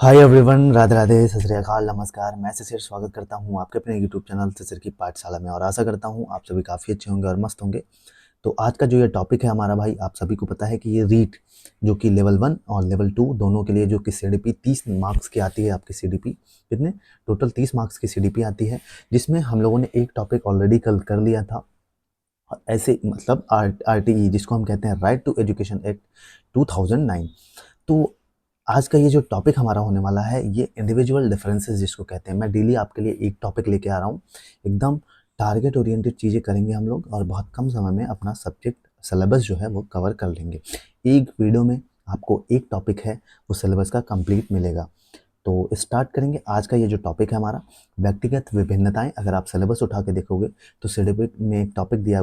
Hi everyone, Radhe Radhe, सत श्री अकाल, नमस्कार। मैं शिशिर स्वागत करता हूं आपके अपने यूट्यूब चैनल शिशिर की पाठशाला में और आशा करता हूं आप सभी काफ़ी अच्छे होंगे और मस्त होंगे। तो आज का जो ये टॉपिक है हमारा भाई, आप सभी को पता है कि ये रीट जो कि लेवल 1 और लेवल 2 दोनों के लिए जो कि सीडीपी 30 मार्क्स की आती है। आपकी सीडीपी कितने टोटल 30 मार्क्स की सीडीपी आती है, जिसमें हम लोगों ने एक टॉपिक ऑलरेडी कल कर लिया था। ऐसे मतलब आरटीई जिसको हम कहते हैं राइट टू एजुकेशन एक्ट 2009। तो आज का ये जो टॉपिक हमारा होने वाला है ये इंडिविजुअल डिफरेंसेस जिसको कहते हैं। मैं डेली आपके लिए एक टॉपिक लेके आ रहा हूँ, एकदम टारगेट ओरिएंटेड चीज़ें करेंगे हम लोग और बहुत कम समय में अपना सब्जेक्ट सिलेबस जो है वो कवर कर लेंगे। एक वीडियो में आपको एक टॉपिक है वो सिलेबस का कंप्लीट मिलेगा। तो स्टार्ट करेंगे आज का ये जो टॉपिक है हमारा, व्यक्तिगत विभिन्नताएं। अगर आप सिलेबस उठा के देखोगे तो सिलेबस में एक टॉपिक दिया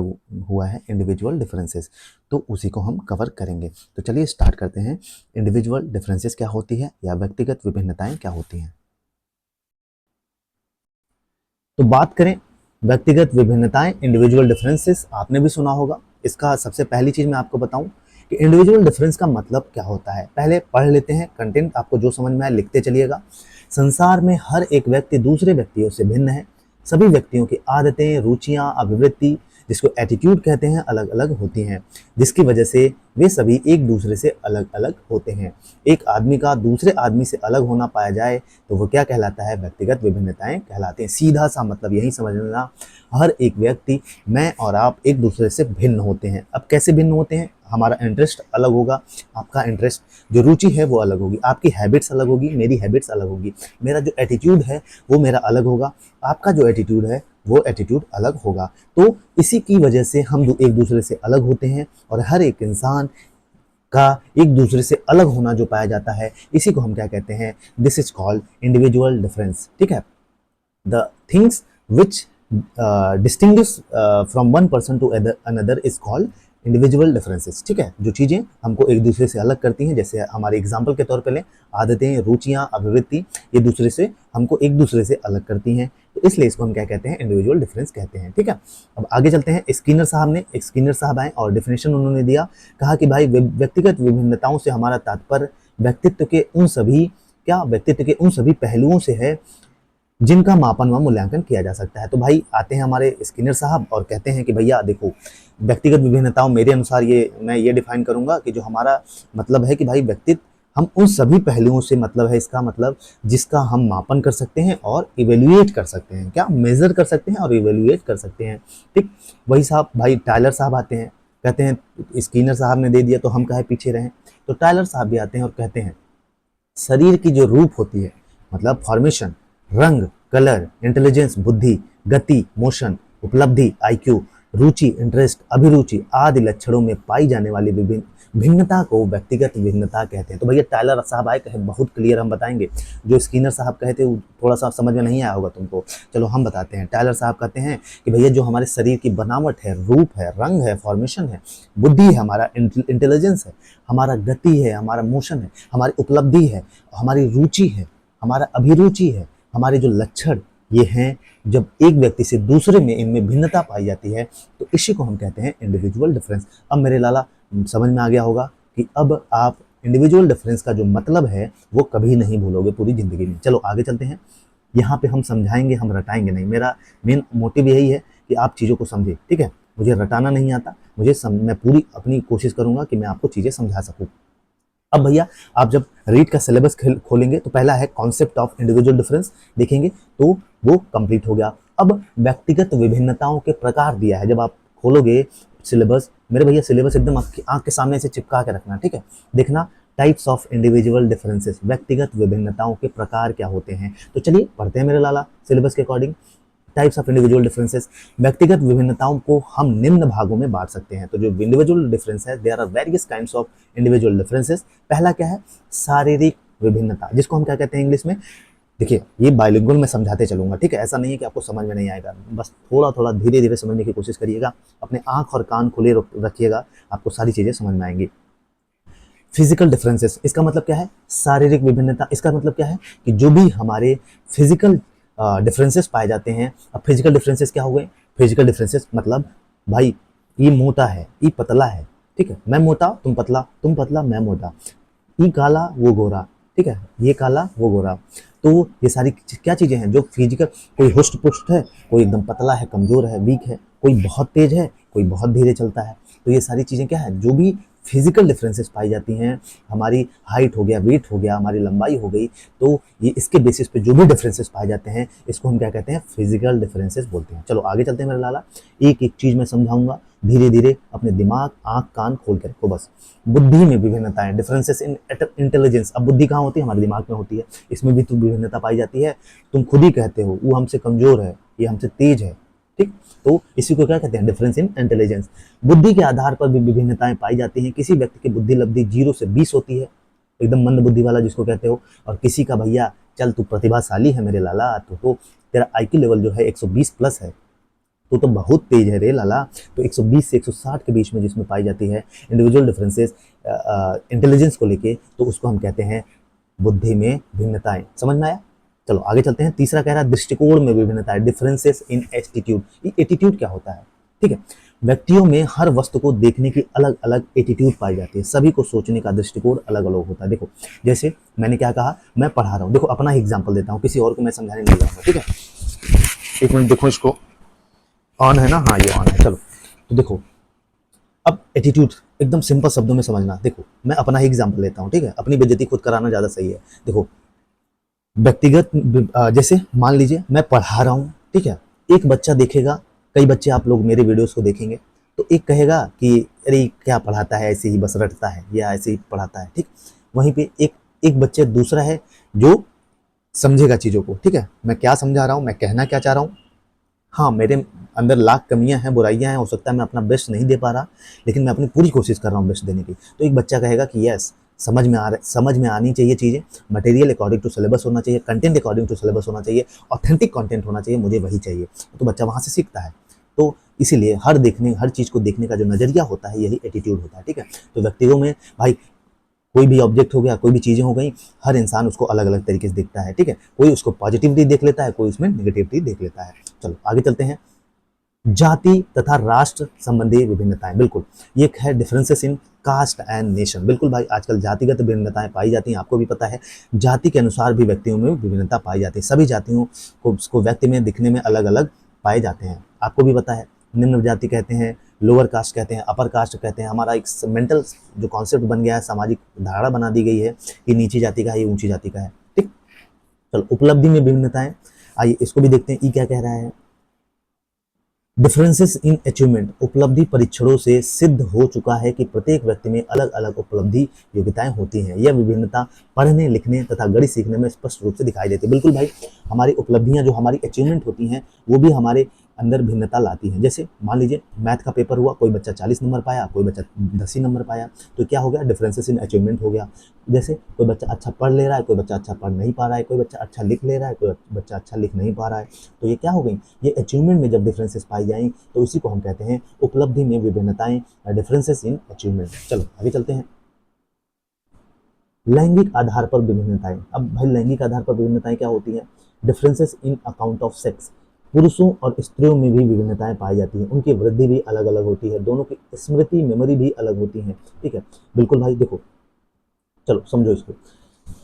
हुआ है इंडिविजुअल डिफरेंसेस, तो उसी को हम कवर करेंगे। तो चलिए स्टार्ट करते हैं। इंडिविजुअल डिफरेंसेस क्या होती है या व्यक्तिगत विभिन्नताएं क्या होती हैं। तो बात करें व्यक्तिगत विभिन्नताएं, इंडिविजुअल डिफरेंसेस, आपने भी सुना होगा। इसका सबसे पहली चीज़ मैं आपको बताऊं कि इंडिविजुअल डिफरेंस का मतलब क्या होता है। पहले पढ़ लेते हैं कंटेंट, आपको जो समझ में आए लिखते चलिएगा। संसार में हर एक व्यक्ति दूसरे व्यक्तियों से भिन्न है। सभी व्यक्तियों की आदतें, रुचियां, अभिवृत्ति जिसको एटीट्यूड कहते हैं अलग अलग होती हैं, जिसकी वजह से वे सभी एक दूसरे से अलग अलग होते हैं। एक आदमी का दूसरे आदमी से अलग होना पाया जाए तो वो क्या कहलाता है, व्यक्तिगत विभिन्नताएं कहलाते हैं। सीधा सा मतलब यही समझना, हर एक व्यक्ति, मैं और आप एक दूसरे से भिन्न होते हैं। अब कैसे भिन्न होते हैं, हमारा इंटरेस्ट अलग होगा, आपका इंटरेस्ट जो रुचि है वो अलग होगी, आपकी हैबिट्स अलग होगी, मेरी हैबिट्स अलग होगी, मेरा जो एटीट्यूड है वो मेरा अलग होगा, आपका जो एटीट्यूड है वो एटीट्यूड अलग होगा। तो इसी की वजह से हम एक दूसरे से अलग होते हैं और हर एक इंसान का एक दूसरे से अलग होना जो पाया जाता है, इसी को हम क्या कहते हैं, this is called individual difference. ठीक है, the things which distinguish from one person to another is called individual differences. ठीक है, जो चीज़ें हमको एक दूसरे से अलग करती हैं, जैसे हमारे एग्जाम्पल के तौर पे लें, आदतें, रुचियां, अभिवृत्ति, ये दूसरे से हमको एक दूसरे से अलग करती हैं, तो इसलिए इसको हम क्या कहते हैं, इंडिविजुअल डिफरेंस कहते हैं। ठीक है, अब आगे चलते हैं। स्किनर साहब आए और डिफिनेशन उन्होंने दिया, कहा कि भाई व्यक्तिगत विभिन्नताओं से हमारा तात्पर्य व्यक्तित्व के उन सभी पहलुओं से है जिनका मापन व मूल्यांकन किया जा सकता है। तो भाई आते हैं हमारे स्किनर साहब और कहते हैं कि भैया देखो, व्यक्तिगत विभिन्नताओं मेरे अनुसार मैं ये डिफाइन करूंगा कि जो हमारा मतलब है कि भाई व्यक्तित्व, हम उन सभी पहलुओं से मतलब है, इसका मतलब जिसका हम मापन कर सकते हैं और इवेल्युएट कर सकते हैं, क्या मेजर कर सकते हैं और इवेल्युएट कर सकते हैं। ठीक, वही साहब भाई टायलर साहब आते हैं, कहते हैं स्किनर साहब ने दे दिया तो हम काहे पीछे रहें। तो टायलर साहब भी आते हैं और कहते हैं शरीर की जो रूप होती है, मतलब फॉर्मेशन, रंग, कलर, इंटेलिजेंस, बुद्धि, गति, मोशन, उपलब्धि, आईक्यू, रुचि, इंटरेस्ट, अभिरुचि आदि लक्षणों में पाई जाने वाली विभिन्न भिन्नता को व्यक्तिगत भिन्नता कहते हैं। तो भैया टायलर साहब आए, कहे बहुत क्लियर हम बताएंगे। जो स्किनर साहब कहे थे वो थोड़ा सा समझ में नहीं आया होगा तुमको, चलो हम बताते हैं। टायलर साहब कहते हैं कि भैया जो हमारे शरीर की बनावट है, रूप है, रंग है, फॉर्मेशन है, बुद्धि है, हमारा इंटेलिजेंस है, हमारा गति है, हमारा मोशन है, हमारी उपलब्धि है, हमारी रुचि है, हमारा अभिरुचि है, हमारे जो लक्षण ये हैं, जब एक व्यक्ति से दूसरे में इनमें भिन्नता पाई जाती है तो इसी को हम कहते हैं इंडिविजुअल डिफरेंस। अब मेरे लाला समझ में आ गया होगा कि अब आप इंडिविजुअल डिफरेंस का जो मतलब है वो कभी नहीं भूलोगे पूरी जिंदगी में। चलो आगे चलते हैं। यहाँ पे हम समझाएंगे, हम रटाएंगे नहीं। मेरा मेन मोटिव यही है कि आप चीज़ों को समझे। ठीक है, मुझे रटाना नहीं आता, मैं पूरी अपनी कोशिश करूंगा कि मैं आपको चीज़ें समझा सकूँ। अब भैया आप जब रीड का सिलेबस खोलेंगे तो पहला है कॉन्सेप्ट ऑफ इंडिविजुअल डिफरेंस, देखेंगे तो वो कंप्लीट हो गया। अब व्यक्तिगत विभिन्नताओं के प्रकार दिया है, जब आप खोलोगे सिलेबस, मेरे भैया सिलेबस एकदम आपकी आंख के सामने से चिपका के रखना। ठीक है, देखना टाइप्स ऑफ इंडिविजुअल डिफरेंसेस, व्यक्तिगत विभिन्नताओं के प्रकार क्या होते हैं। तो चलिए पढ़ते हैं मेरे लाला सिलेबस के according. Types of individual differences, व्यक्तिगत विभिन्नताओं को हम निम्न भागों में बांट सकते हैं। तो जो इंडिविजुअल डिफरेंस है, there are various kinds of individual differences. पहला क्या है, शारीरिक विभिन्नता, जिसको हम क्या कहते हैं इंग्लिश में। देखिए ये बाइलिंगुअल में समझाते चलूंगा, ठीक है, ऐसा नहीं है कि आपको समझ में नहीं आएगा, बस थोड़ा थोड़ा धीरे धीरे समझने की कोशिश करिएगा, अपने आंख और कान खुले रखिएगा, आपको सारी चीजें समझ में आएंगी। फिजिकल डिफरेंसेस, इसका मतलब क्या है, शारीरिक विभिन्नता। इसका मतलब क्या है कि जो भी हमारे फिजिकल डिफरेंसेस पाए जाते हैं। अब फिजिकल डिफरेंसेस क्या हो गए, फिजिकल डिफरेंसेस मतलब भाई ये मोटा है, ये पतला है, ठीक है, मैं मोटा तुम पतला, तुम पतला मैं मोटा, ये काला वो गोरा, ठीक है, ये काला वो गोरा। तो ये सारी क्या चीज़ें हैं जो फिजिकल, कोई हुष्ट पुष्ट है, कोई एकदम पतला है, कमज़ोर है, वीक है, कोई बहुत तेज है, कोई बहुत धीरे चलता है। तो ये सारी चीज़ें क्या है, जो भी फिजिकल डिफरेंसेस पाई जाती हैं, हमारी हाइट हो गया, वेट हो गया, हमारी लंबाई हो गई, तो ये इसके बेसिस पे जो भी डिफरेंसेस पाए जाते हैं, इसको हम क्या कहते हैं, फिजिकल डिफरेंसेस बोलते हैं। चलो आगे चलते हैं मेरे लाला, एक एक चीज़ मैं समझाऊंगा धीरे धीरे, अपने दिमाग आँख कान खोल कर रखो बस। बुद्धि में विभिन्नताएं, डिफरेंसेस इन इंटेलिजेंस। अब बुद्धि कहाँ होती है, हमारे दिमाग में होती है, इसमें भी तो विभिन्नता पाई जाती है। तुम खुद ही कहते हो वो हमसे कमजोर है, ये हमसे तेज है, ठीक। तो इसी को क्या कहते हैं, डिफरेंस इन इंटेलिजेंस। बुद्धि के आधार पर भी विभिन्नताएं पाई जाती हैं। किसी व्यक्ति की बुद्धि लब्धि 0 से 20 होती है, एकदम मंद बुद्धि वाला जिसको कहते हो, और किसी का भैया चल तू प्रतिभाशाली है मेरे लाला, तो तेरा IQ लेवल जो है 120 प्लस है, तो बहुत तेज है रे लाला। तो 120 से 160 के बीच में जिसमें पाई जाती है इंडिविजुअल डिफरेंसेस इंटेलिजेंस को लेके, तो उसको हम कहते हैं बुद्धि में भिन्नताएं। समझ में आया? चलो आगे चलते हैं। तीसरा कह रहा है दृष्टिकोण में विभिन्नताएं, डिफरेंसेस इन एटीट्यूड। ये एटीट्यूड क्या होता है, ठीक है, व्यक्तियों में हर वस्तु को देखने की अलग अलग एटीट्यूड पाई जाती है। सभी को सोचने का दृष्टिकोण अलग अलग होता है। देखो जैसे मैंने क्या कहा, मैं पढ़ा रहा हूँ, देखो अपना ही एग्जाम्पल देता हूँ, किसी और को मैं समझाने नहीं जाऊंगा, ठीक है। एक मिनट देखो, इसको ऑन है ना, हाँ ये ऑन है। चलो तो देखो, अब एटीट्यूड एकदम सिंपल शब्दों में समझना। देखो मैं अपना ही एग्जाम्पल लेता हूँ, ठीक है, अपनी बेइज्जती खुद कराना ज़्यादा सही है। देखो व्यक्तिगत जैसे मान लीजिए मैं पढ़ा रहा हूँ, ठीक है, एक बच्चा देखेगा, कई बच्चे आप लोग मेरे वीडियोस को देखेंगे, तो एक कहेगा कि अरे क्या पढ़ाता है, ऐसे ही बस रटता है या ऐसे ही पढ़ाता है, ठीक। वहीं पे एक एक बच्चे दूसरा है जो समझेगा चीज़ों को, ठीक है, मैं क्या समझा रहा हूँ, मैं कहना क्या चाह रहा हूँ। हाँ, मेरे अंदर लाख कमियां हैं, बुराइयां हैं, हो सकता है मैं अपना बेस्ट नहीं दे पा रहा, लेकिन मैं अपनी पूरी कोशिश कर रहा हूँ बेस्ट देने की। तो एक बच्चा कहेगा कि यस, समझ में आनी चाहिए चीज़ें, मटेरियल अकॉर्डिंग टू सिलेबस होना चाहिए, कंटेंट अकॉर्डिंग टू सिलेबस होना चाहिए, ऑथेंटिक कंटेंट होना चाहिए, मुझे वही चाहिए। तो बच्चा वहाँ से सीखता है। तो इसीलिए हर चीज़ को देखने का जो नज़रिया होता है, यही एटीट्यूड होता है, ठीक है। तो व्यक्तियों में भाई कोई भी ऑब्जेक्ट हो गया, कोई भी चीज़ें हो गई, हर इंसान उसको अलग अलग तरीके से देखता है, ठीक है। कोई उसको पॉजिटिवली देख लेता है, कोई उसमें निगेटिवली देख लेता है। चलो आगे चलते हैं। जाति तथा राष्ट्र संबंधी विभिन्नताएं, बिल्कुल ये एक है differences in caste and nation. बिल्कुल भाई, आजकल जातिगत विभिन्नताएं पाई जाती हैं, आपको भी पता है। जाति के अनुसार भी व्यक्तियों में विभिन्नता पाई जाती है। सभी जातियों को व्यक्ति में दिखने में अलग अलग पाए जाते हैं, आपको भी पता है। निम्न जाति कहते हैं, लोअर कास्ट कहते हैं, अपर कास्ट कहते हैं। हमारा एक मेंटल जो कॉन्सेप्ट बन गया है, सामाजिक धारणा बना दी गई है कि नीची जाति का है, ये ऊंची जाति का है, ठीक। चलो उपलब्धि में विभिन्नताएं, आइए इसको भी देखते हैं, ई क्या कह रहा है। डिफरेंसेस इन अचीवमेंट, उपलब्धि परीक्षणों से सिद्ध हो चुका है कि प्रत्येक व्यक्ति में अलग अलग उपलब्धि योग्यताएं होती हैं। यह विभिन्नता पढ़ने लिखने तथा गणित सीखने में स्पष्ट रूप से दिखाई देती है। बिल्कुल भाई, हमारी उपलब्धियां जो हमारी अचीवमेंट होती हैं, वो भी हमारे अंदर भिन्नता लाती हैं। जैसे मान लीजिए मैथ का पेपर हुआ, कोई बच्चा 40 नंबर पाया, कोई बच्चा 10 ही नंबर पाया, तो क्या हो गया, डिफरेंसेस इन अचीवमेंट हो गया। जैसे कोई बच्चा अच्छा पढ़ ले रहा है, कोई बच्चा अच्छा पढ़ नहीं पा रहा है, कोई बच्चा अच्छा लिख ले रहा है, कोई बच्चा अच्छा लिख नहीं पा रहा है। तो ये क्या हो गई, ये अचीवमेंट में जब डिफरेंसेस पाई जाएं, तो इसी को हम कहते हैं उपलब्धि में विभिन्नताएं, डिफरेंसेस इन अचीवमेंट। चलो आगे चलते हैं। लैंगिक आधार पर विभिन्नताएं। अब भाई लैंगिक आधार पर विभिन्नताएं क्या होती हैं, differences in account of sex. पुरुषों और स्त्रियों में भी विभिन्नताएं पाई जाती हैं, उनकी वृद्धि भी अलग अलग होती है, दोनों की स्मृति मेमोरी भी अलग होती है, ठीक है। बिल्कुल भाई, देखो चलो समझो इसको।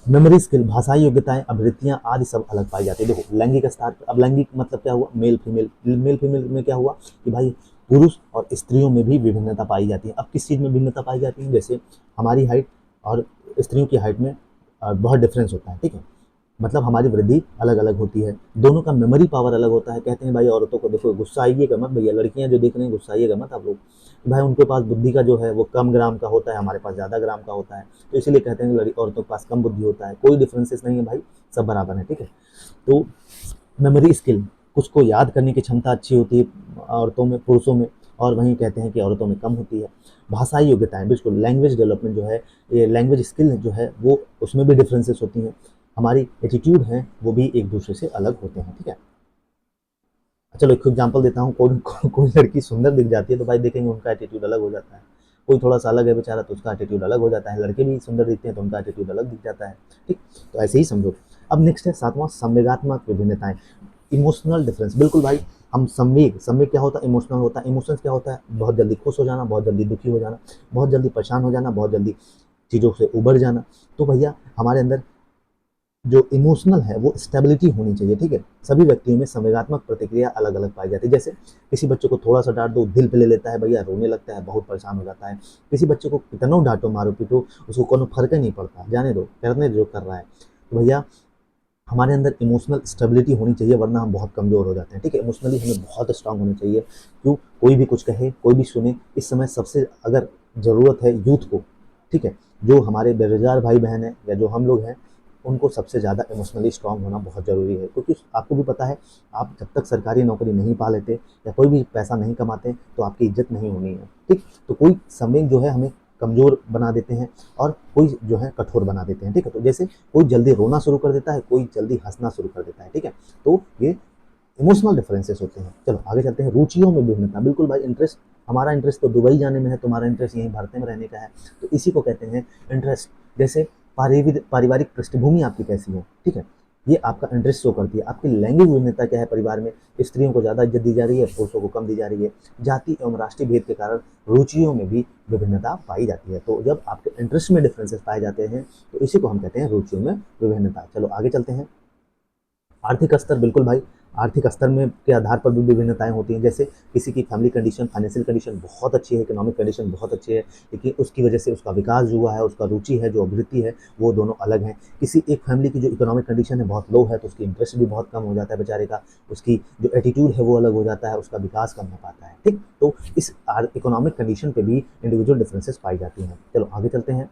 मेमोरी स्किल, भाषाई योग्यताएं, अभिवृत्तियां आदि सब अलग पाई जाती है। देखो लैंगिक स्तर पर, अब लैंगिक मतलब क्या हुआ, मेल फीमेल। मेल फीमेल में क्या हुआ कि भाई पुरुष और स्त्रियों में भी विभिन्नता पाई जाती है। अब किस चीज़ में भिन्नता पाई जाती है, जैसे हमारी हाइट और स्त्रियों की हाइट में बहुत डिफरेंस होता है, ठीक है। मतलब हमारी वृद्धि अलग अलग होती है, दोनों का मेमोरी पावर अलग होता है। कहते हैं भाई औरतों को देखो गुस्सा आइएगा मत भैया, लड़कियां जो देख रही हैं गुस्सा आइएगा मत आप लोग, भाई उनके पास बुद्धि का जो है वो कम ग्राम का होता है, हमारे पास ज़्यादा ग्राम का होता है। तो इसीलिए कहते हैं कि औरतों के पास कम बुद्धि होता है। कोई डिफरेंसेस नहीं है भाई, सब बराबर है, ठीक है। तो मेमोरी स्किल, कुछ को याद करने की क्षमता अच्छी होती है औरतों में, पुरुषों में, और वहीं कहते हैं कि औरतों में कम होती है। भाषाई योग्यताएं, बिल्कुल लैंग्वेज डेवलपमेंट जो है, ये लैंग्वेज स्किल जो है वो, उसमें भी डिफरेंसेस होती हैं। हमारी एटीट्यूड है वो भी एक दूसरे से अलग होते हैं, ठीक है। चलो एक एग्जांपल देता हूँ। कोई लड़की सुंदर दिख जाती है तो भाई देखेंगे उनका एटीट्यूड अलग हो जाता है। कोई थोड़ा सा अलग है बेचारा तो उसका एटीट्यूड अलग हो जाता है। लड़के भी सुंदर दिखते हैं तो उनका एटीट्यूड अलग दिख जाता है, ठीक। तो ऐसे ही समझो। अब नेक्स्ट है सातवां, संवेगात्मक विभिन्नताएं, इमोशनल डिफरेंस। बिल्कुल भाई, हम संवेग क्या होता है, इमोशनल होता है। इमोशंस क्या होता है, बहुत जल्दी खुश हो जाना, बहुत जल्दी दुखी हो जाना, बहुत जल्दी परेशान हो जाना, बहुत जल्दी चीज़ों से उबर जाना। तो भैया हमारे अंदर जो इमोशनल है वो स्टेबिलिटी होनी चाहिए, ठीक है। सभी व्यक्तियों में संवेगात्मक प्रतिक्रिया अलग अलग पाई जाती है। जैसे किसी बच्चे को थोड़ा सा डांट दो दिल पे ले लेता है भैया, रोने लगता है, बहुत परेशान हो जाता है। किसी बच्चे को कितना डांटो मारो पीटो उसको कोनो फर्क ही नहीं पड़ता, जाने दो, करने जो कर रहा है। तो भैया हमारे अंदर इमोशनल स्टेबिलिटी होनी चाहिए, वरना हम बहुत कमज़ोर हो जाते हैं, ठीक है। इमोशनली हमें बहुत स्ट्रांग होना चाहिए। क्यों, कोई भी कुछ कहे, कोई भी सुने, इस समय सबसे अगर ज़रूरत है यूथ को, ठीक है, जो हमारे बेरोजगार भाई बहन हैं या जो हम लोग हैं, उनको सबसे ज़्यादा इमोशनली स्ट्रांग होना बहुत ज़रूरी है। क्योंकि आपको भी पता है, आप जब तक सरकारी नौकरी नहीं पा लेते या कोई भी पैसा नहीं कमाते तो आपकी इज्जत नहीं होनी है, ठीक। तो कोई समय जो है हमें कमज़ोर बना देते हैं और कोई जो है कठोर बना देते हैं, ठीक है। तो जैसे कोई जल्दी रोना शुरू कर देता है, कोई जल्दी हंसना शुरू कर देता है, ठीक है। तो ये इमोशनल डिफरेंसेस होते हैं। चलो आगे चलते हैं। रुचियों में विभिन्नता, बिल्कुल भाई, इंटरेस्ट, हमारा इंटरेस्ट तो दुबई जाने में है, तुम्हारा इंटरेस्ट यहीं भारत में रहने का है, तो इसी को कहते हैं इंटरेस्ट। जैसे पारिवारिक पृष्ठभूमि आपकी कैसी है, ठीक है, ये आपका इंटरेस्ट शो करती है। आपकी लैंगिक विभिन्नता क्या है, परिवार में स्त्रियों को ज़्यादा इज्जत दी जा रही है, पुरुषों को कम दी जा रही है। जाति एवं राष्ट्रीय भेद के कारण रुचियों में भी विभिन्नता पाई जाती है। तो जब आपके इंटरेस्ट में डिफरेंसेस पाए जाते हैं तो इसी को हम कहते हैं रुचियों में विभिन्नता। चलो आगे चलते हैं। आर्थिक स्तर, बिल्कुल भाई, आर्थिक स्तर में के आधार पर भी विभिन्नताएं होती हैं। जैसे किसी की फैमिली कंडीशन, फाइनेंशियल कंडीशन बहुत अच्छी है, इकोनॉमिक कंडीशन बहुत अच्छी है, लेकिन उसकी वजह से उसका विकास जो हुआ है, उसका रुचि है, जो अभिवृत्ति है, वो दोनों अलग हैं। किसी एक फैमिली की जो इकोनॉमिक कंडीशन है बहुत लो है तो उसकी इंटरेस्ट भी बहुत कम हो जाता है बेचारे का, उसकी जो एटीट्यूड है वो अलग हो जाता है, उसका विकास कम हो पाता है, ठीक। तो इस इकोनॉमिक कंडीशन पे भी इंडिविजुअल डिफरेंसेस पाई जाती हैं। चलो आगे चलते हैं।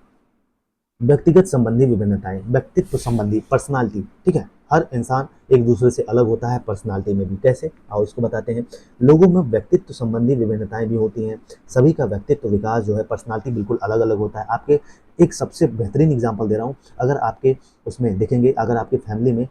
व्यक्तिगत संबंधी विभिन्नताएं, व्यक्तित्व संबंधी, पर्सनालिटी, ठीक है। हर इंसान एक दूसरे से अलग होता है पर्सनालिटी में भी। कैसे, आओ इसको बताते हैं। लोगों में व्यक्तित्व संबंधी विभिन्नताएं भी होती हैं। सभी का व्यक्तित्व विकास जो है, पर्सनालिटी बिल्कुल अलग अलग होता है। आपके एक सबसे बेहतरीन एग्जांपल दे रहा हूँ। अगर आपके उसमें देखेंगे, अगर आपके फैमिली में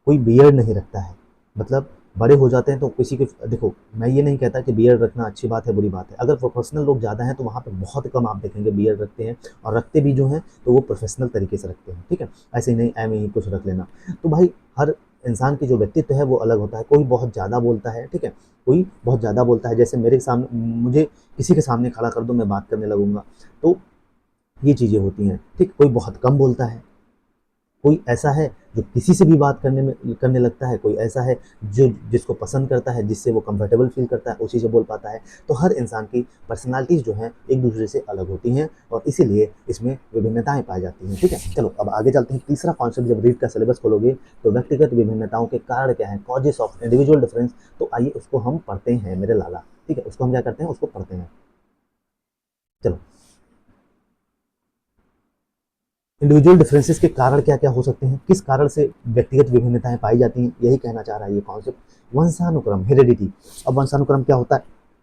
कोई बियर्ड नहीं रखता है, मतलब बड़े हो जाते हैं तो किसी के, देखो मैं ये नहीं कहता कि बियर्ड रखना अच्छी बात है बुरी बात है। अगर प्रोफेशनल लोग ज़्यादा हैं तो वहाँ पे बहुत कम आप देखेंगे बियर्ड रखते हैं, और रखते भी जो हैं तो वो प्रोफेशनल तरीके से रखते हैं, ठीक है। ऐसे ही नहीं ऐਵੇਂ ही कुछ रख लेना। तो भाई हर इंसान की जो व्यक्तित्व है वो अलग होता है। कोई बहुत ज़्यादा बोलता है, ठीक है, कोई बहुत ज़्यादा बोलता है। जैसे मेरे सामने, मुझे किसी के सामने खड़ा कर दो, मैं बात करने लगूंगा, तो ये चीज़ें होती हैं, ठीक। कोई बहुत कम बोलता है, कोई ऐसा है जो किसी से भी बात करने लगता है, कोई ऐसा है जो जिसको पसंद करता है, जिससे वो कंफर्टेबल फील करता है, उसी से बोल पाता है। तो हर इंसान की पर्सनालिटीज़ जो हैं एक दूसरे से अलग होती हैं और इसीलिए इसमें विभिन्नताएं पाई जाती हैं, ठीक है। चलो अब आगे चलते हैं। तीसरा कॉन्सेप्ट, जब रीड का सिलेबस खोलोगे तो व्यक्तिगत विभिन्नताओं के कारण क्या है, कॉजेस ऑफ इंडिविजुअल डिफरेंस। तो आइए उसको हम पढ़ते हैं मेरे लाला, ठीक है, उसको हम क्या करते हैं, उसको पढ़ते हैं। चलो, इंडिविजुअल डिफरेंसेस के कारण क्या क्या हो सकते हैं, किस कारण से व्यक्तिगत विभिन्नताएं पाई जाती हैं, यही कहना चाह रहा है ये कॉन्सेप्ट। वंशानुक्रम, हेरिडिटी। अब वंशानुक्रम क्या होता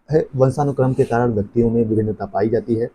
है, वंशानुक्रम के कारण व्यक्तियों में विभिन्नता पाई जाती है।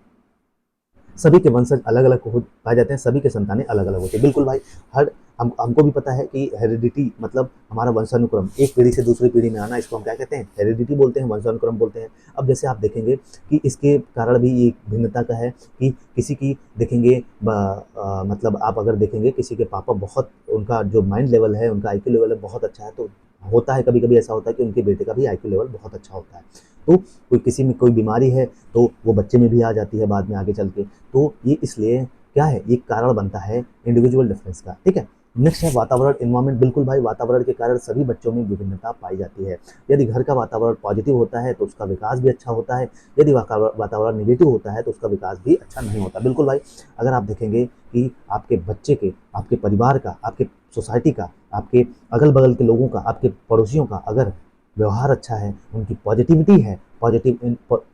सभी के वंशज अलग अलग पाए जाते हैं, सभी के संतानें अलग अलग होती है, बिल्कुल भाई। हर हमको भी पता है कि हेरिडिटी मतलब हमारा वंशानुक्रम, एक पीढ़ी से दूसरी पीढ़ी में आना, इसको हम क्या कहते हैं, हेरिडिटी बोलते हैं, वंशानुक्रम बोलते हैं। अब जैसे आप देखेंगे कि इसके कारण भी एक भिन्नता का है कि किसी की देखेंगे मतलब आप अगर देखेंगे किसी के पापा बहुत, उनका जो माइंड लेवल है, उनका आईक्यू लेवल है बहुत अच्छा है, तो होता है कभी कभी ऐसा होता है कि उनके बेटे का भी आईक्यू लेवल बहुत अच्छा होता है। तो कोई किसी में कोई बीमारी है तो वो बच्चे में भी आ जाती है बाद में आगे चल के। तो ये इसलिए क्या है, ये कारण बनता है इंडिविजुअल डिफरेंस का, ठीक है। नेक्स्ट है वातावरण, इन्वायरमेंट, बिल्कुल भाई, वातावरण के कारण सभी बच्चों में विभिन्नता पाई जाती है। यदि घर का वातावरण पॉजिटिव होता है तो उसका विकास भी अच्छा होता है, यदि वातावरण निगेटिव होता है तो उसका विकास भी अच्छा नहीं होता, बिल्कुल भाई। अगर आप देखेंगे कि आपके बच्चे के, आपके परिवार का, आपके सोसाइटी का, आपके अगल बगल के लोगों का, आपके पड़ोसियों का अगर व्यवहार अच्छा है, उनकी पॉजिटिविटी है, पॉजिटिव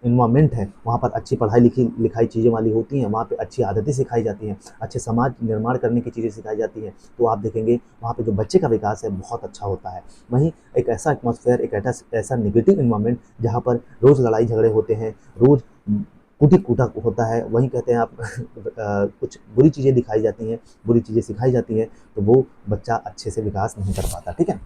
इन्वायरमेंट है, वहाँ पर अच्छी पढ़ाई लिखाई चीज़ें वाली होती हैं, वहाँ पे अच्छी आदतें सिखाई जाती हैं, अच्छे समाज निर्माण करने की चीज़ें सिखाई जाती हैं, तो आप देखेंगे वहाँ पे जो बच्चे का विकास है बहुत अच्छा होता है। वहीं एक ऐसा एटमॉस्फेयर, एक ऐसा निगेटिव इन्वायरमेंट जहाँ पर रोज़ लड़ाई झगड़े होते हैं, रोज़ कूटी कूटा होता है, वहीं कहते हैं आप कुछ बुरी चीज़ें दिखाई जाती हैं, बुरी चीज़ें सिखाई जाती हैं, तो वो बच्चा अच्छे से विकास नहीं कर पाता, ठीक है।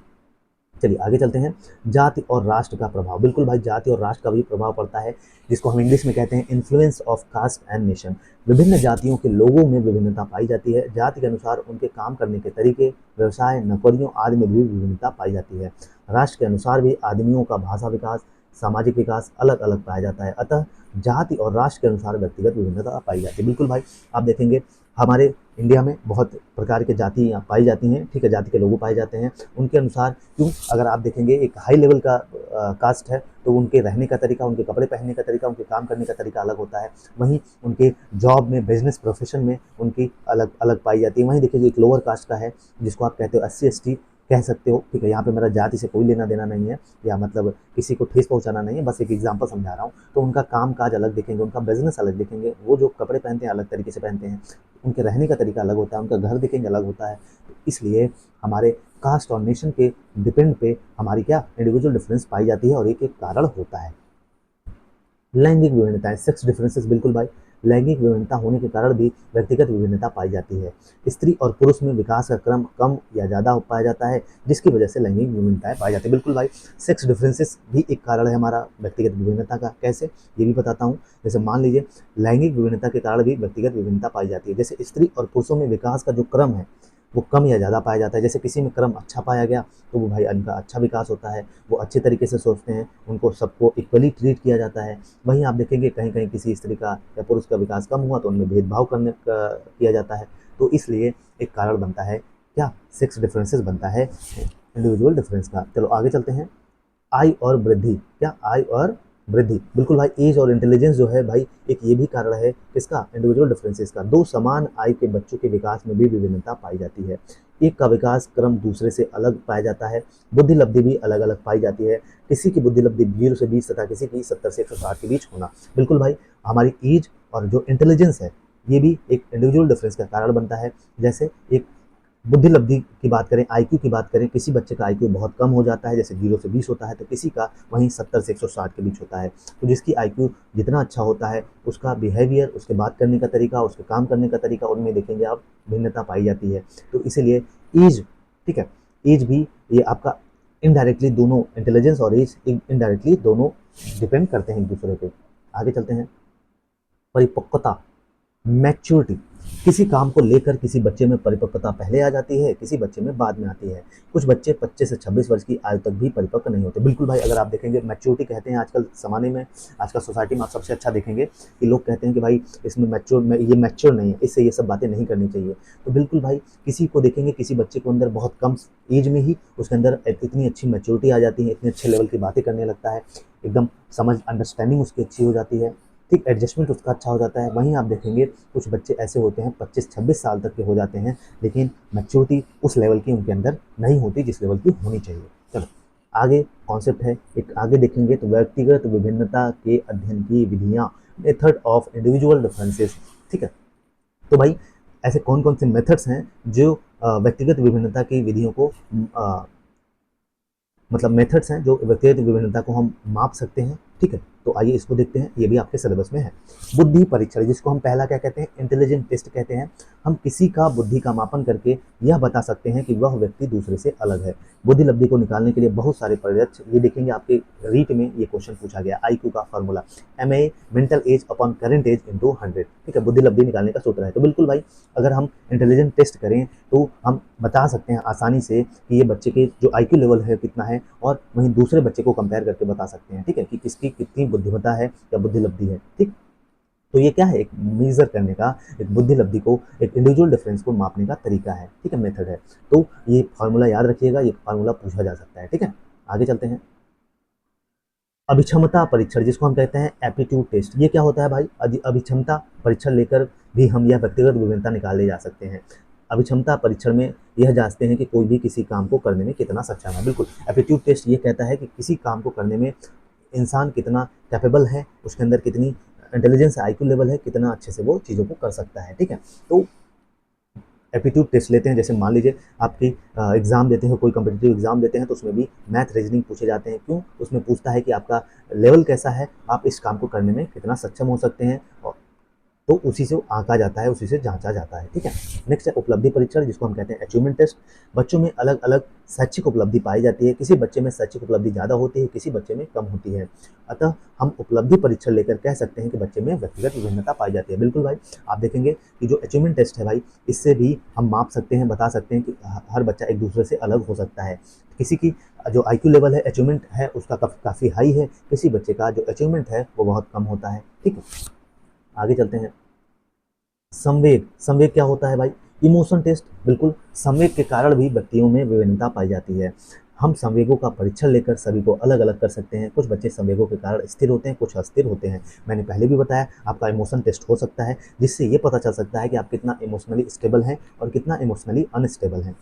चलिए आगे चलते हैं। जाति और राष्ट्र का प्रभाव, बिल्कुल भाई, जाति और राष्ट्र का भी प्रभाव पड़ता है, जिसको हम इंग्लिश में कहते हैं influence of caste and nation. विभिन्न जातियों के लोगों में विभिन्नता पाई जाती है। जाति के अनुसार उनके काम करने के तरीके, व्यवसाय, नौकरियों आदि में भी विभिन्नता पाई जाती है। राष्ट्र के अनुसार भी आदमियों का भाषा विकास, सामाजिक विकास अलग अलग पाया जाता है। अतः जाति और राष्ट्र के अनुसार व्यक्तिगत विभिन्नता पाई जाती है, बिल्कुल भाई। आप देखेंगे हमारे इंडिया में बहुत प्रकार के जाति पाई जाती हैं, ठीक है, जाति के लोग पाए जाते हैं। उनके अनुसार क्यों, अगर आप देखेंगे एक हाई लेवल का कास्ट है तो उनके रहने का तरीका, उनके कपड़े पहनने का तरीका, उनके काम करने का तरीका अलग होता है। वहीं उनके जॉब में, बिजनेस प्रोफेशन में उनकी अलग अलग पाई जाती है। वहीं देखिए जो एक लोअर कास्ट का है जिसको आप कहते हो SC ST कह सकते हो, ठीक है, यहाँ पे मेरा जाति से कोई लेना देना नहीं है या मतलब किसी को ठेस पहुंचाना नहीं है, बस एक एग्जांपल समझा रहा हूँ। तो उनका काम काज अलग देखेंगे, उनका बिजनेस अलग देखेंगे, वो जो कपड़े पहनते हैं अलग तरीके से पहनते हैं, उनके रहने का तरीका अलग होता है, उनका घर देखेंगे अलग होता है। तो इसलिए हमारे कास्ट और नेशन के डिपेंड पे हमारी क्या इंडिविजुअल डिफरेंस पाई जाती है और एक एक कारण होता है। लैंगिक विभिन्नताएं, सेक्स डिफरेंसेस, बिल्कुल भाई, लैंगिक विभिन्नता होने के कारण भी व्यक्तिगत विभिन्नता पाई जाती है। स्त्री और पुरुष में विकास का क्रम कम या ज़्यादा हो पाया जाता है, जिसकी वजह से लैंगिक विभिन्नताएं पाई जाती है। बिल्कुल भाई, सेक्स डिफरेंसेस भी एक कारण है हमारा व्यक्तिगत विभिन्नता का। कैसे, ये भी बताता हूँ। जैसे मान लीजिए लैंगिक विभिन्नता के कारण भी व्यक्तिगत विभिन्नता पाई जाती है। जैसे स्त्री और पुरुषों में विकास का जो क्रम है वो कम या ज़्यादा पाया जाता है। जैसे किसी में क्रम अच्छा पाया गया तो वो भाई उनका अच्छा विकास होता है, वो अच्छे तरीके से सोचते हैं, उनको सबको इक्वली ट्रीट किया जाता है। वहीं आप देखेंगे कहीं कहीं किसी स्त्री का या पुरुष का विकास कम हुआ तो उनमें भेदभाव करने का किया जाता है। तो इसलिए एक कारण बनता है क्या, सेक्स डिफरेंसेस बनता है इंडिविजुअल डिफरेंस का। चलो आगे चलते हैं। आयु और वृद्धि, क्या, आयु और वृद्धि, बिल्कुल भाई, एज और इंटेलिजेंस जो है भाई एक ये भी कारण है इसका, इंडिविजुअल डिफरेंसेस का। दो समान आयु के बच्चों के विकास में भी विभिन्नता पाई जाती है। एक का विकास क्रम दूसरे से अलग पाया जाता है। बुद्धि लब्धि भी अलग अलग पाई जाती है। किसी की बुद्धि लब्धि 0 से 20 तथा किसी की 70 से 160 के बीच होना। बिल्कुल भाई, हमारी एज और जो इंटेलिजेंस है ये भी एक इंडिविजुअल डिफरेंस का कारण बनता है। जैसे एक बुद्धि लब्धि की बात करें, IQ की बात करें, किसी बच्चे का IQ बहुत कम हो जाता है, जैसे 0 से 20 होता है, तो किसी का वहीं 70 से 160 के बीच होता है। तो जिसकी IQ जितना अच्छा होता है उसका बिहेवियर, उसके बात करने का तरीका, उसके काम करने का तरीका, उनमें देखेंगे आप भिन्नता पाई जाती है। तो इसीलिए एज, ठीक है, एज भी ये आपका इनडायरेक्टली दोनों, इंटेलिजेंस और एज इनडायरेक्टली दोनों डिपेंड करते हैं एक दूसरे पे। आगे चलते हैं। परिपक्वता, मैच्योरिटी, किसी काम को लेकर किसी बच्चे में परिपक्वता पहले आ जाती है, किसी बच्चे में बाद में आती है। कुछ बच्चे 25 से 26 वर्ष की आयु तक भी परिपक्व नहीं होते। बिल्कुल भाई, अगर आप देखेंगे मैच्योरिटी कहते हैं आजकल ज़माने में, आजकल सोसाइटी में आप सबसे अच्छा देखेंगे कि लोग कहते हैं कि भाई इसमें मैच्योर में ये मैच्योर नहीं है, इससे ये सब बातें नहीं करनी चाहिए। तो बिल्कुल भाई, किसी को देखेंगे किसी बच्चे को अंदर बहुत कम एज में ही उसके अंदर इतनी अच्छी मैच्योरिटी आ जाती है, इतने अच्छे लेवल की बातें करने लगता है, एकदम समझ अंडरस्टैंडिंग उसकी अच्छी हो जाती है, ठीक, एडजस्टमेंट उसका अच्छा हो जाता है। वहीं आप देखेंगे कुछ बच्चे ऐसे होते हैं 25-26 साल तक के हो जाते हैं, लेकिन मैच्योरिटी उस लेवल की उनके अंदर नहीं होती जिस लेवल की होनी चाहिए। चलो आगे कॉन्सेप्ट है एक, आगे देखेंगे तो व्यक्तिगत विभिन्नता के अध्ययन की विधियाँ, मेथड ऑफ इंडिविजुअल डिफरेंसेस, ठीक है। तो भाई ऐसे कौन कौन से मेथड्स हैं जो व्यक्तिगत विभिन्नता की विधियों को मतलब मेथड्स हैं जो व्यक्तिगत विभिन्नता को हम माप सकते हैं, ठीक है। तो आइए इसको देखते हैं, ये भी आपके सिलेबस में है। बुद्धि परीक्षण, जिसको हम पहला क्या कहते हैं, इंटेलिजेंट टेस्ट कहते हैं। हम किसी का बुद्धि का मापन करके यह बता सकते हैं कि वह व्यक्ति दूसरे से अलग है। बुद्धि लब्धि को निकालने के लिए बहुत सारे प्रयत्न, ये देखेंगे आपके रीट में ये क्वेश्चन पूछा गया, IQ का formula MA mental age upon current age into 100, ठीक है, बुद्धि लब्धि निकालने का सूत्र है। तो बिल्कुल भाई, अगर हम इंटेलिजेंट टेस्ट करें तो हम बता सकते हैं आसानी से कि ये बच्चे के जो IQ लेवल है कितना है, और वहीं दूसरे बच्चे को कंपेयर करके बता सकते हैं, ठीक है, कि किसकी कितनी बुद्धिमत्ता है या बुद्धि लब्धि है, ठीक। तो ये क्या है, एक मेजर करने का, एक बुद्धि लब्धि को, एक इंडिविजुअल डिफरेंस को मापने का तरीका है, ठीक है, मेथड है। तो ये फार्मूला याद रखिएगा, ये फार्मूला पूछा जा सकता है, ठीक है। आगे चलते हैं। अभिक्षमता परीक्षण, जिसको हम कहते हैं एप्टीट्यूड टेस्ट, ये क्या होता है भाई, अभिक्षमता परीक्षण लेकर भी हम यह व्यक्तिगत विभिन्नता निकाले जा सकते हैं। अभिक्षमता परीक्षण में यह जांचते हैं कि कोई भी किसी काम को करने में कितना सक्षम है। बिल्कुल, एप्टीट्यूड टेस्ट ये कहता है कि किसी काम को करने में इंसान कितना कैपेबल है, उसके अंदर कितनी इंटेलिजेंस IQ लेवल है, कितना अच्छे से वो चीज़ों को कर सकता है, ठीक है। तो एप्टीट्यूड टेस्ट लेते हैं, जैसे मान लीजिए आपकी एग्ज़ाम देते हैं, कोई कॉम्पिटिटिव एग्ज़ाम देते हैं, तो उसमें भी मैथ रीजनिंग पूछे जाते हैं। क्यों, उसमें पूछता है कि आपका लेवल कैसा है, आप इस काम को करने में कितना सक्षम हो सकते हैं, और तो उसी से आंका जाता है, उसी से जांचा जाता है, ठीक है। नेक्स्ट है उपलब्धि परीक्षण, जिसको हम कहते हैं अचीवमेंट टेस्ट। बच्चों में अलग अलग शैक्षिक उपलब्धि पाई जाती है, किसी बच्चे में शैक्षिक उपलब्धि ज़्यादा होती है, किसी बच्चे में कम होती है। अतः हम उपलब्धि परीक्षण लेकर कह सकते हैं कि बच्चे में व्यक्तिगत विभिन्नता पाई जाती है। बिल्कुल भाई, आप देखेंगे कि जो अचीवमेंट टेस्ट है भाई, इससे भी हम माप सकते हैं, बता सकते हैं कि हर बच्चा एक दूसरे से अलग हो सकता है। किसी की जो IQ लेवल है, अचीवमेंट है उसका काफ़ी हाई है, किसी बच्चे का जो अचीवमेंट है वो बहुत कम होता है, ठीक है। आगे चलते हैं। संवेग, संवेग क्या होता है भाई? Emotion test. बिल्कुल, संवेग के कारण भी व्यक्तियों में विभिन्नता पाई जाती है। हम संवेगों का परीक्षण लेकर सभी को अलग अलग कर सकते हैं। कुछ बच्चे संवेगों के कारण स्थिर होते हैं, कुछ अस्थिर होते हैं। मैंने पहले भी बताया, आपका इमोशन टेस्ट हो सकता है, जिससे ये पता चल सकता है कि आप कितना इमोशनली स्टेबल हैं और कितना इमोशनली अनस्टेबल हैं।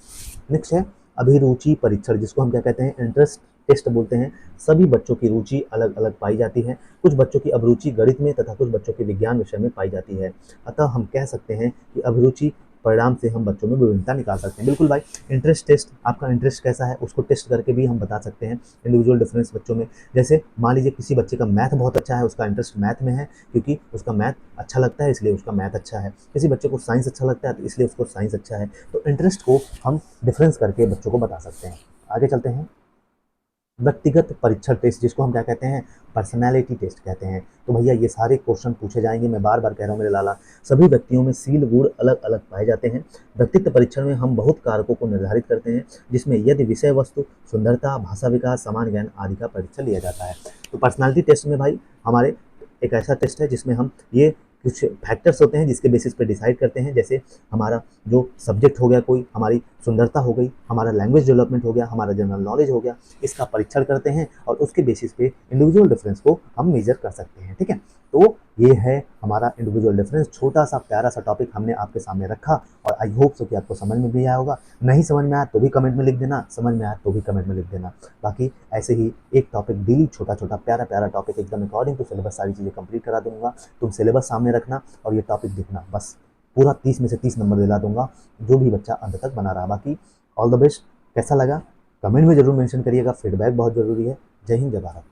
नेक्स्ट है अभिरुचि परीक्षण, जिसको हम क्या कहते हैं? इंटरेस्ट टेस्ट बोलते हैं। सभी बच्चों की रुचि अलग अलग पाई जाती है। कुछ बच्चों की अभिरुचि गणित में तथा कुछ बच्चों की विज्ञान विषय में पाई जाती है। अतः हम कह सकते हैं कि अभिरुचि परिणाम से हम बच्चों में विभिन्नता निकाल सकते हैं। बिल्कुल भाई, इंटरेस्ट टेस्ट, आपका इंटरेस्ट कैसा है उसको टेस्ट करके भी हम बता सकते हैं इंडिविजुअल डिफरेंस बच्चों में। जैसे मान लीजिए किसी बच्चे का मैथ बहुत अच्छा है, उसका इंटरेस्ट मैथ में है क्योंकि उसका मैथ अच्छा लगता है, इसलिए उसका मैथ अच्छा है। किसी बच्चे को साइंस अच्छा लगता है तो इसलिए उसको साइंस अच्छा है। तो इंटरेस्ट को हम डिफरेंस करके बच्चों को बता सकते हैं। आगे चलते हैं, व्यक्तिगत परीक्षण टेस्ट, जिसको हम क्या कहते हैं? पर्सनैलिटी टेस्ट कहते हैं। तो भैया ये सारे क्वेश्चन पूछे जाएंगे, मैं बार बार कह रहा हूँ मेरे लाला। सभी व्यक्तियों में सील गुण अलग अलग पाए जाते हैं। व्यक्तित्व परीक्षण में हम बहुत कारकों को निर्धारित करते हैं, जिसमें यदि विषय वस्तु, सुंदरता, भाषा विकास, समान ज्ञान आदि का परीक्षण लिया जाता है। तो पर्सनैलिटी टेस्ट में भाई हमारे एक ऐसा टेस्ट है जिसमें हम ये कुछ फैक्टर्स होते हैं जिसके बेसिस पे डिसाइड करते हैं। जैसे हमारा जो सब्जेक्ट हो गया, कोई हमारी सुंदरता हो गई, हमारा लैंग्वेज डेवलपमेंट हो गया, हमारा जनरल नॉलेज हो गया, इसका परीक्षण करते हैं और उसके बेसिस पे इंडिविजुअल डिफरेंस को हम मेजर कर सकते हैं। ठीक है, तो ये है हमारा इंडिविजुअल डिफरेंस। छोटा सा प्यारा सा टॉपिक हमने आपके सामने रखा और आई होप सो कि आपको समझ में भी आया होगा। नहीं समझ में आया तो भी कमेंट में लिख देना, समझ में आया तो भी कमेंट में लिख देना। बाकी ऐसे ही एक टॉपिक डेली, छोटा छोटा प्यारा प्यारा टॉपिक एकदम अकॉर्डिंग टू सिलेबस सारी चीज़ें कंप्लीट करा दूंगा। तुम सिलेबस सामने रखना और ये टॉपिक देखना, बस पूरा 30 में से 30 नंबर दिला दूंगा जो भी बच्चा अंत तक बना रहा। बाकी ऑल द बेस्ट। कैसा लगा कमेंट में जरूर मेंशन करिएगा, फीडबैक बहुत ज़रूरी है। जय हिंद, जय भारत।